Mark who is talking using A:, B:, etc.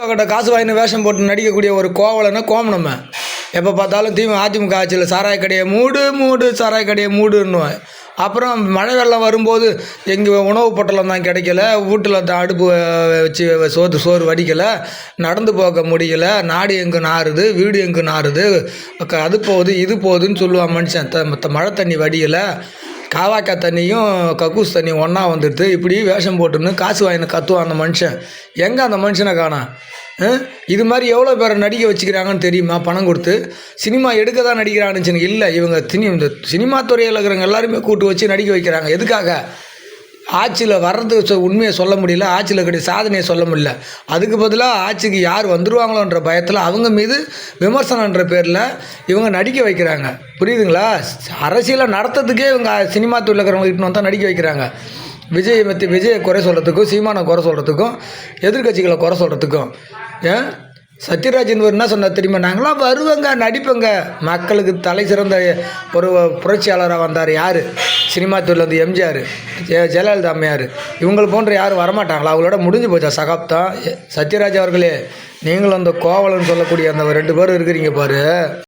A: கிட்ட காசு வாங்கின்னு வேஷம் போட்டு நடிக்கக்கூடிய ஒரு கோவலனை கோமணம் எப்போ பார்த்தாலும் அதிமுக ஆட்சியில் சாராய கடையை மூடு மூடு சாராய கடையை மூடுன்னுவேன். அப்புறம் மழை வெள்ளம் வரும்போது எங்கள் உணவு பொட்டலம் தான் கிடைக்கல, வீட்டில் அடுப்பு வச்சு சோறு வடிக்கலை, நடந்து போக முடியலை, நாடு எங்கே நாறுது, வீடு எங்கே நாறுது, அது போகுது இது போகுதுன்னு சொல்லுவான் மனுஷன். மழை தண்ணி வடியலை, காவாக்காய் தண்ணியும் கக்கூஸ் தண்ணியும் ஒன்றா வந்துடுது. இப்படி வேஷம் போட்டுன்னு காசு வாங்கின கத்துவான் அந்த மனுஷன். எங்கே அந்த மனுஷனை காணோம்? இது மாதிரி எவ்வளோ பேரை நடிக்க வச்சுக்கிறாங்கன்னு தெரியுமா? பணம் கொடுத்து சினிமா எடுக்க தான் நடிக்கிறாங்கன்னு இல்லை. இவங்க இந்த சினிமா துறையில் இருக்கிறவங்க எல்லாருமே கூட்டு வச்சு நடிக்க வைக்கிறாங்க. எதுக்காக? ஆட்சியில் வர்றது உண்மையை சொல்ல முடியல, ஆட்சியில் கிடையாது சாதனையை சொல்ல முடியல. அதுக்கு பதிலாக ஆட்சிக்கு யார் வந்துடுவாங்களோன்ற பயத்தில் அவங்க மீது விமர்சனன்ற பேரில் இவங்க நடிக்க வைக்கிறாங்க. புரியுதுங்களா? அரசியலை நடத்துறதுக்கே இவங்க சினிமா துறையில் இருக்கிறவங்க இட்டுன்னு வந்தால் நடிக்க வைக்கிறாங்க. விஜயை குறை சொல்கிறதுக்கும், சீமானை குறை சொல்கிறதுக்கும், எதிர்கட்சிகளை குறை சொல்கிறதுக்கும். சத்யராஜ் என்ன சொன்னார் தெரியுமா? நாங்களாம் வருவேங்க, நடிப்பேங்க. மக்களுக்கு தலை சிறந்த ஒரு புரட்சியாளராக வந்தார் யார்? சினிமா துறையில் வந்து எம்ஜிஆர், ஜெயலலிதா அம்மையார். இவங்களை போன்ற யாரும் வரமாட்டாங்களா? அவங்களோட முடிஞ்சு போச்சா சகாப்தம்? சத்யராஜ் அவர்களே, நீங்களும் அந்த கோவலன்னு சொல்லக்கூடிய அந்த 2 பேர் இருக்கிறீங்க பாரு.